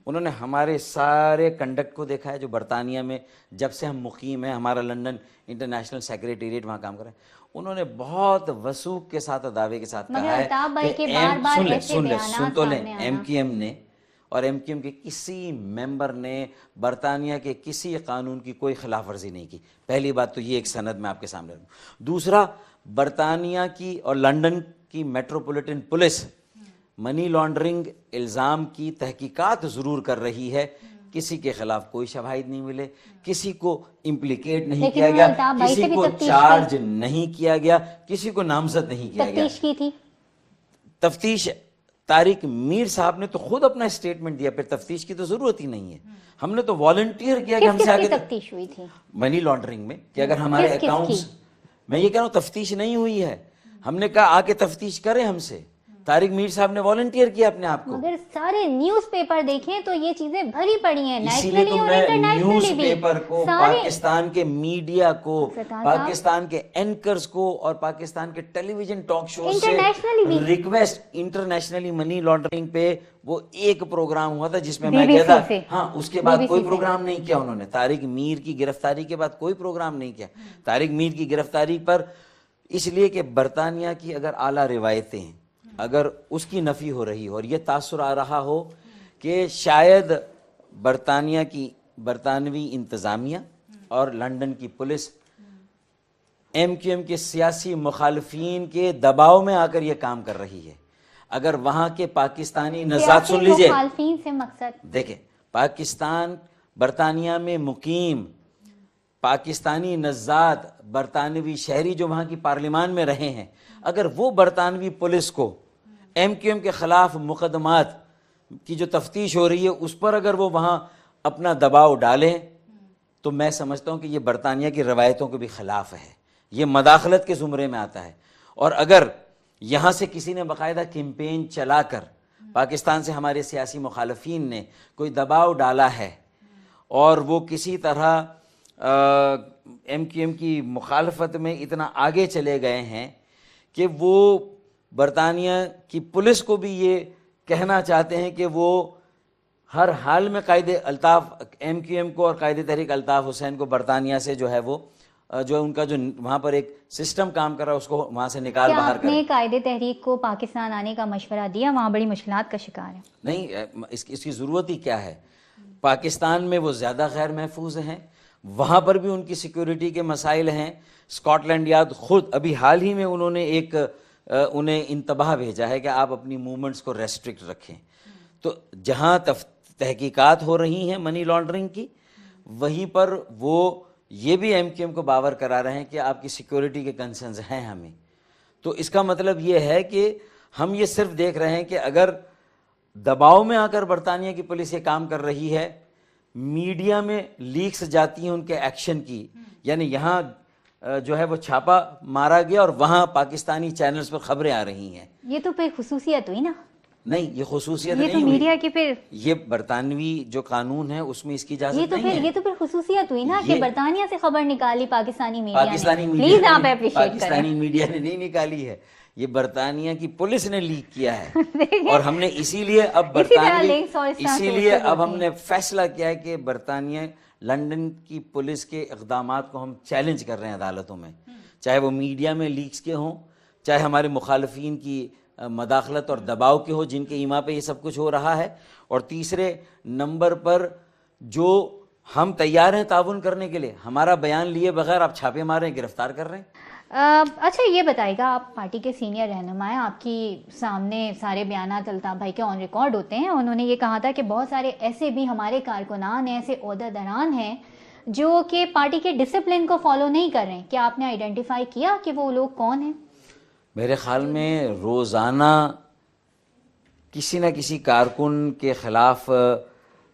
انہوں نے ہمارے سارے کنڈکٹ کو دیکھا ہے جو برطانیہ میں جب سے ہم مقیم ہیں، ہمارا لنڈن انٹرنیشنل سیکریٹریٹ وہاں کام کر رہا ہے. انہوں نے بہت وثوق کے ساتھ، دعوے کے ساتھ کہا ہے کہ سن تو لیں، ایم کیو ایم نے اور ایم کیو ایم کے کسی ممبر نے برطانیہ کے کسی قانون کی کوئی خلاف ورزی نہیں کی. پہلی بات تو یہ ایک سند میں آپ کے سامنے رکھوں. دوسرا، برطانیہ کی اور لنڈن کی میٹروپولیٹن پولیس منی لانڈرنگ الزام کی تحقیقات ضرور کر رہی ہے. کسی کے خلاف کوئی شواہد نہیں ملے، کسی کو امپلیکیٹ نہیں کیا گیا، کسی کو چارج نہیں کیا گیا، کسی کو نامزد نہیں کیا گیا. تفتیش کی تھی تفتیش طارق میر صاحب نے تو خود اپنا اسٹیٹمنٹ دیا، پھر تفتیش کی تو ضرورت ہی نہیں ہے. ہم نے تو والنٹیئر کیا کہ ہم سے آگے تفتیش ہوئی تھی منی لانڈرنگ میں، کہ اگر ہمارے اکاؤنٹس، میں یہ کہہ رہا ہوں تفتیش نہیں ہوئی ہے. ہم نے کہا آ کے تفتیش کریں ہم سے. طارق میر صاحب نے والنٹیئر کیا اپنے آپ کو. مگر سارے نیوز پیپر دیکھیں تو یہ چیزیں بھری پڑی ہیں، اسی لیے تو میں نیوز پیپر کو، پاکستان کے میڈیا کو، پاکستان کے اینکرز کو اور پاکستان کے ٹیلی ویژن ٹاک شوز سے ریکویسٹ، انٹرنیشنلی منی لانڈرنگ پہ وہ ایک پروگرام ہوا تھا جس میں میں گیا تھا. ہاں، اس کے بعد کوئی پروگرام نہیں کیا انہوں نے. طارق میر کی گرفتاری کے بعد کوئی پروگرام نہیں کیا. طارق میر کی گرفتاری پر اس لیے کہ برطانیہ کی اگر اعلیٰ روایتیں، اگر اس کی نفی ہو رہی ہو اور یہ تاثر آ رہا ہو کہ شاید برطانیہ کی برطانوی انتظامیہ اور لنڈن کی پولیس ایم کیو ایم کے سیاسی مخالفین کے دباؤ میں آ کر یہ کام کر رہی ہے. اگر وہاں کے پاکستانی نژاد، سن لیجئے، مخالفین سے مقصد دیکھیں، پاکستان برطانیہ میں مقیم پاکستانی نژاد برطانوی شہری جو وہاں کی پارلیمان میں رہے ہیں، اگر وہ برطانوی پولیس کو ایم کیو ایم کے خلاف مقدمات کی جو تفتیش ہو رہی ہے اس پر اگر وہ وہاں اپنا دباؤ ڈالیں تو میں سمجھتا ہوں کہ یہ برطانیہ کی روایتوں کے بھی خلاف ہے، یہ مداخلت کے زمرے میں آتا ہے. اور اگر یہاں سے کسی نے باقاعدہ کیمپین چلا کر پاکستان سے ہمارے سیاسی مخالفین نے کوئی دباؤ ڈالا ہے اور وہ کسی طرح ایم کیو ایم کی مخالفت میں اتنا آگے چلے گئے ہیں کہ وہ برطانیہ کی پولیس کو بھی یہ کہنا چاہتے ہیں کہ وہ ہر حال میں قائد الطاف ایم کیو ایم کو اور قائد تحریک الطاف حسین کو برطانیہ سے جو ہے وہ جو ان کا جو وہاں پر ایک سسٹم کام کر رہا ہے اس کو وہاں سے نکال باہر کریں. آپ نے قائد تحریک کو پاکستان آنے کا مشورہ دیا؟ وہاں بڑی مشکلات کا شکار ہے. نہیں، اس کی ضرورت ہی کیا ہے؟ پاکستان میں وہ زیادہ غیر محفوظ ہیں، وہاں پر بھی ان کی سیکیورٹی کے مسائل ہیں. اسکاٹ لینڈ یارڈ خود ابھی حال ہی میں انہوں نے انہیں انتباہ بھیجا ہے کہ آپ اپنی موومنٹس کو ریسٹرکٹ رکھیں. تو جہاں تحقیقات ہو رہی ہیں منی لانڈرنگ کی، وہیں پر وہ یہ بھی ایم کیو ایم کو باور کرا رہے ہیں کہ آپ کی سیکیورٹی کے کنسرنز ہیں ہمیں. تو اس کا مطلب یہ ہے کہ ہم یہ صرف دیکھ رہے ہیں کہ اگر دباؤ میں آ کر برطانیہ کی پولیس یہ کام کر رہی ہے، میڈیا میں لیکس جاتی ہیں ان کے ایکشن کی، یعنی یہاں جو ہے وہ چھاپا مارا گیا اور وہاں پاکستانی چینلز پر خبریں آ رہی ہیں. یہ تو پھر خصوصیت ہوئی نا؟ نہیں، یہ خصوصیت نہیں ہوئی، میڈیا کی پھر یہ برطانوی جو قانون ہے اس میں اس کی اجازت نہیں ہے. یہ تو پھر خصوصیت ہوئی نا کہ برطانیہ سے خبر نکالی پاکستانی میڈیا نے. پاکستانی میڈیا نے نہیں نکالی ہے، یہ برطانیہ کی پولیس نے لیک کیا ہے. اور ہم نے اسی لیے اب ہم نے فیصلہ کیا ہے کہ برطانیہ لنڈن کی پولیس کے اقدامات کو ہم چیلنج کر رہے ہیں عدالتوں میں، چاہے وہ میڈیا میں لیکس کے ہوں، چاہے ہمارے مخالفین کی مداخلت اور دباؤ کے ہو جن کے ایما پہ یہ سب کچھ ہو رہا ہے. اور تیسرے نمبر پر جو ہم تیار ہیں تعاون کرنے کے لیے، ہمارا بیان لیے بغیر آپ چھاپے مارے ہیں، گرفتار کر رہے ہیں. اچھا یہ بتائیے گا، آپ پارٹی کے سینئر رہنما ہیں، آپ کی سامنے سارے بیانات الطاف بھائی کے آن ریکارڈ ہوتے ہیں. انہوں نے یہ کہا تھا کہ بہت سارے ایسے بھی ہمارے کارکنان ہیں، ایسے عہدیداران ہیں جو کہ پارٹی کے ڈسپلن کو فالو نہیں کر رہے ہیں. کیا آپ نے آئیڈینٹیفائی کیا کہ وہ لوگ کون ہیں؟ میرے خیال میں روزانہ کسی نہ کسی کارکن کے خلاف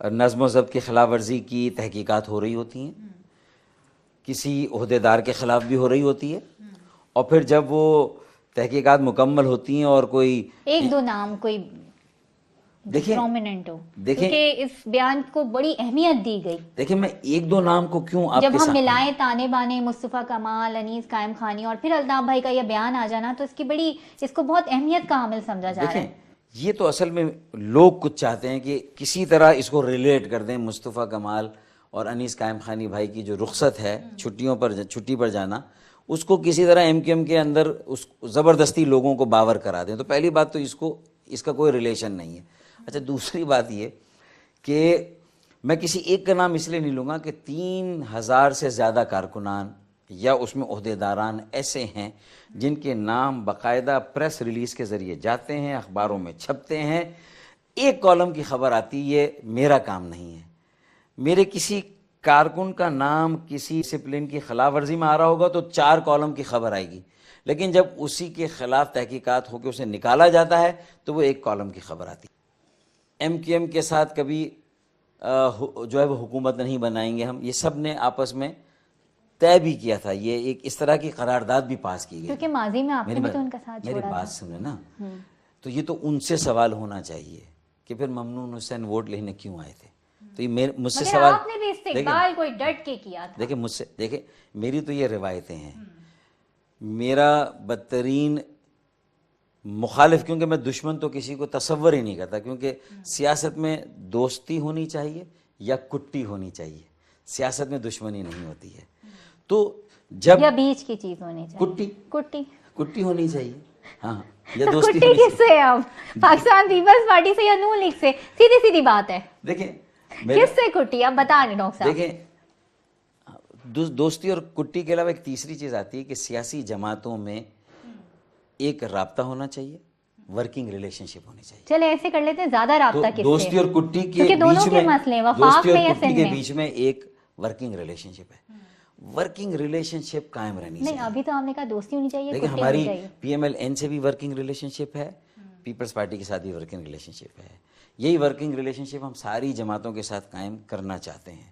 نظم و ضبط کی خلاف ورزی کی تحقیقات ہو رہی ہوتی ہیں، کسی عہدیدار کے خلاف بھی ہو رہی ہوتی ہے، اور پھر جب وہ تحقیقات مکمل ہوتی ہیں اور کوئی ایک دو نام کوئی دیکھیں پرومیننٹ ہو, کیونکہ اس بیان کو بڑی اہمیت دی گئی. دیکھیں میں ایک دو نام کو کیوں آپ جب ہم ملائیں تانے بانے مصطفیٰ کمال, انیس قائم خانی اور پھر الطاف بھائی کا یہ بیان آ جانا, تو اس کو بہت اہمیت کا حامل سمجھا جا رہا ہے. یہ تو اصل میں لوگ کچھ چاہتے ہیں کہ کسی طرح اس کو ریلیٹ کر دیں مصطفیٰ کمال اور انیس قائم خانی بھائی کی جو رخصت ہے چھٹی پر جانا, اس کو کسی طرح ایم کیو ایم کے اندر اس زبردستی لوگوں کو باور کرا دیں. تو پہلی بات تو اس کا کوئی ریلیشن نہیں ہے. اچھا, دوسری بات یہ کہ میں کسی ایک کا نام اس لیے نہیں لوں گا کہ 3000 سے زیادہ کارکنان یا اس میں عہدیداران ایسے ہیں جن کے نام باقاعدہ پریس ریلیز کے ذریعے جاتے ہیں, اخباروں میں چھپتے ہیں. ایک کالم کی خبر آتی, یہ میرا کام نہیں ہے. میرے کسی کارکن کا نام کسی ڈسپلن کی خلاف ورزی میں آ رہا ہوگا تو 4 کالم کی خبر آئے گی, لیکن جب اسی کے خلاف تحقیقات ہو کے اسے نکالا جاتا ہے تو وہ 1 کالم کی خبر آتی. ایم کیو ایم کے ساتھ کبھی جو ہے وہ حکومت نہیں بنائیں گے ہم, یہ سب نے آپس میں طے بھی کیا تھا. یہ ایک اس طرح کی قرارداد بھی پاس کی گئی, کیونکہ ماضی میں آپ نے بھی تو ان کا ساتھ چھوڑا. میری بات سنیں نا, تو یہ تو ان سے سوال ہونا چاہیے کہ پھر ممنون حسین ووٹ لینے کیوں آئے تھے. تو یہ مجھ سے سوال, آپ نے بھی استقبال کوئی ڈٹ کے کیا تھا. دیکھیں میری تو یہ روایتیں ہیں. میرا بدترین مخالف, کیونکہ میں دشمن تو کسی کو تصور ہی نہیں کرتا, کیونکہ سیاست میں دوستی ہونی چاہیے یا کٹی ہونی چاہیے, سیاست میں دشمنی نہیں ہوتی ہے. تو جب یا بیچ کی چیز ہونی چاہیے, کٹی ہونی چاہیے. ہاں, یا تو دوستی کٹی کس سے, اب پاکستان پیپلز پارٹی سے یا نون لیگ سے؟ سیدھی بات ہے. دیکھیں کس سے کٹی, آپ بتا رہے ڈاکٹر صاحب. دیکھیں دوستی اور کٹی کے علاوہ ایک تیسری چیز آتی ہے کہ سیاسی جماعتوں میں ایک رابطہ ہونا چاہیے, ورکنگ ریلیشن شپ ہونی چاہیے. چلے ایسے کر لیتے ہیں, زیادہ رابطہ کس سے؟ دوستی اور کٹی کے بیچ میں ایک ورکنگ ریلیشن شپ ہے. ورکنگ ریلیشن شپ قائم رہنی چاہیے. نہیں, ابھی تو آپ نے کہا دوستی ہونی چاہیے. لیکن ہماری پی ایم ایل این سے بھی ورکنگ ریلیشن شپ ہے, پیپلز پارٹی کے ساتھ بھی ورکنگ ریلیشن شپ ہے. یہی ورکنگ ریلیشن شپ ہم ساری جماعتوں کے ساتھ قائم کرنا چاہتے ہیں.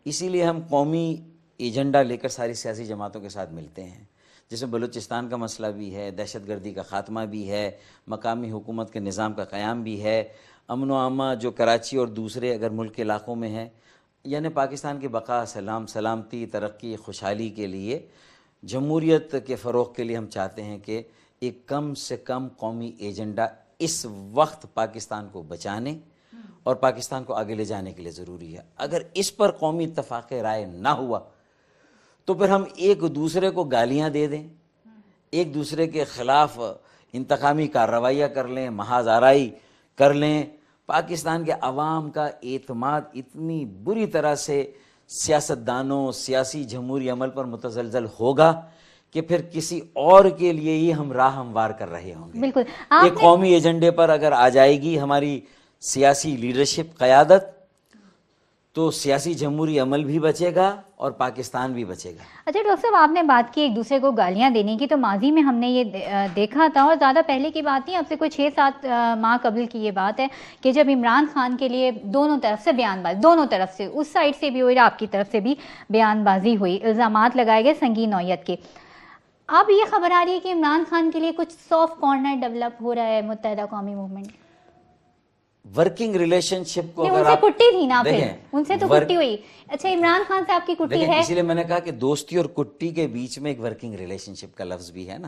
اسی لیے ہم قومی ایجنڈا لے کر ساری سیاسی جماعتوں کے ساتھ ملتے ہیں, جس میں بلوچستان کا مسئلہ بھی ہے, دہشت گردی کا خاتمہ بھی ہے, مقامی حکومت کے نظام کا قیام بھی ہے, امن و امان جو کراچی اور دوسرے اگر ملک کے علاقوں میں ہے, یعنی پاکستان کی بقا, سلامتی, ترقی, خوشحالی کے لیے, جمہوریت کے فروغ کے لیے ہم چاہتے ہیں کہ ایک کم سے کم قومی ایجنڈا اس وقت پاکستان کو بچانے اور پاکستان کو آگے لے جانے کے لیے ضروری ہے. اگر اس پر قومی اتفاق رائے نہ ہوا تو پھر ہم ایک دوسرے کو گالیاں دے دیں, ایک دوسرے کے خلاف انتقامی کارروائیاں کر لیں, محاذ آرائی کر لیں. پاکستان کے عوام کا اعتماد اتنی بری طرح سے سیاستدانوں, سیاسی جمہوری عمل پر متزلزل ہوگا کہ پھر کسی اور کے لیے ہی ہم راہ ہموار کر رہے ہوں گے. بالکل. ایک قومی ایجنڈے پر اگر آ جائے گی ہماری سیاسی لیڈرشپ, قیادت, تو سیاسی جمہوری عمل بھی بچے گا اور پاکستان بھی بچے گا. اچھا ڈاکٹر صاحب, آپ نے بات کی ایک دوسرے کو گالیاں دینے کی, تو ماضی میں ہم نے یہ دیکھا تھا, اور زیادہ پہلے کی بات نہیں, اب سے کوئی 6-7 ماہ قبل کی یہ بات ہے کہ جب عمران خان کے لیے دونوں طرف سے بیان بازی, دونوں طرف سے, اس سائڈ سے بھی ہوئی, آپ کی طرف سے بھی بیان بازی ہوئی, الزامات لگائے گئے سنگین نوعیت کے. اب یہ خبر آ رہی ہے کہ عمران خان کے لیے کچھ سافٹ کارنر ڈیولپ ہو رہا ہے متحدہ قومی موومنٹ. ورکنگ ریلیشن شپ کو ان سے کٹی تھی نا, پھر ان سے تو کٹی ہوئی. اچھا, عمران خان سے آپ کی کٹی ہے, اسی لیے میں نے کہا کہ دوستی اور کٹی کے بیچ میں ایک ورکنگ ریلیشن شپ کا لفظ بھی ہے نا,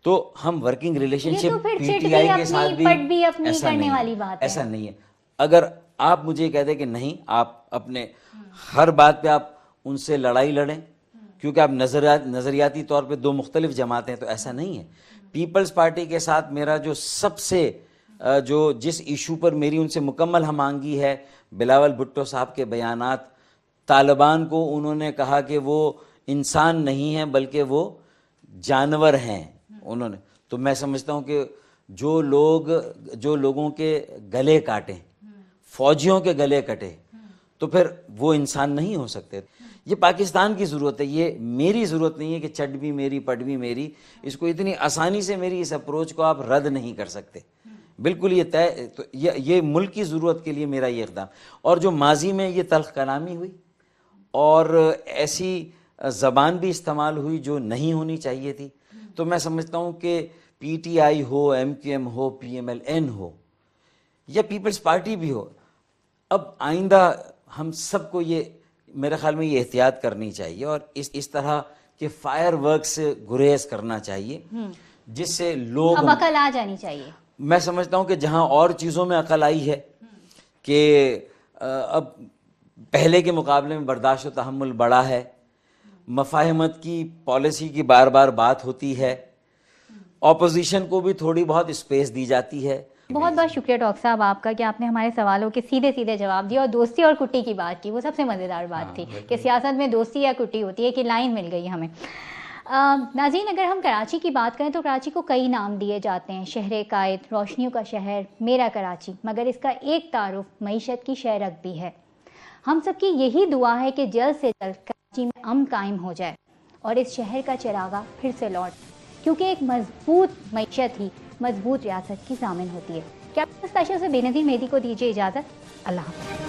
تو ہم ورکنگ ریلیشن شپ پی ٹی آئی کے ساتھ بھی ایسا نہیں ہے. اگر آپ مجھے یہ کہہ دیں کہ نہیں, آپ اپنے ہر بات پہ آپ ان سے لڑائی لڑیں کیونکہ آپ نظریاتی طور پہ 2 مختلف جماعتیں ہیں, تو ایسا نہیں ہے. پیپلز پارٹی کے ساتھ میرا جو سب سے جس ایشو پر میری ان سے مکمل ہم آہنگی ہے, بلاول بھٹو صاحب کے بیانات, طالبان کو انہوں نے کہا کہ وہ انسان نہیں ہیں بلکہ وہ جانور ہیں انہوں نے, تو میں سمجھتا ہوں کہ جو لوگوں کے گلے کاٹیں, فوجیوں کے گلے کٹے, تو پھر وہ انسان نہیں ہو سکتے. یہ پاکستان کی ضرورت ہے, یہ میری ضرورت نہیں ہے کہ چٹ بھی میری پٹ بھی میری. اس کو اتنی آسانی سے میری اس اپروچ کو آپ رد نہیں کر سکتے, بالکل یہ طے, تو یہ ملک کی ضرورت کے لیے میرا یہ اقدام. اور جو ماضی میں یہ تلخ کلامی ہوئی اور ایسی زبان بھی استعمال ہوئی جو نہیں ہونی چاہیے تھی, تو میں سمجھتا ہوں کہ پی ٹی آئی ہو, ایم کیو ایم ہو, پی ایم ایل این ہو, یا پیپلز پارٹی بھی ہو، اب آئندہ ہم سب کو یہ میرے خیال میں یہ احتیاط کرنی چاہیے اور اس طرح کے فائر ورک سے گریز کرنا چاہیے جس سے لوگ، اب عقل آ جانی چاہیے. میں سمجھتا ہوں کہ جہاں اور چیزوں میں عقل آئی ہے کہ اب پہلے کے مقابلے میں برداشت و تحمل بڑا ہے، مفاہمت کی پالیسی کی بار بار بات ہوتی ہے، اپوزیشن کو بھی تھوڑی بہت اسپیس دی جاتی ہے. بہت بہت شکریہ ڈاکٹر صاحب آپ کا کہ آپ نے ہمارے سوالوں کے سیدھے سیدھے جواب دیا اور دوستی اور کٹی کی بات کی. وہ سب سے مزیدار بات تھی کہ سیاست میں دوستی یا کٹی ہوتی ہے، کہ لائن مل گئی ہمیں. ناظرین، اگر ہم کراچی کی بات کریں تو کراچی کو کئی نام دیے جاتے ہیں، شہر قائد، روشنیوں کا شہر، میرا کراچی، مگر اس کا ایک تعارف معیشت کی شہرک بھی ہے. ہم سب کی یہی دعا ہے کہ جلد سے جلد کراچی میں امن قائم ہو جائے اور اس شہر کا چراغا پھر سے لوٹ، کیونکہ ایک مضبوط معیشت ہی مضبوط ریاست کی ضامن ہوتی ہے. کیپٹن اسپیشل سے بے نظیر مہدی کو دیجیے اجازت. اللہ حافظ.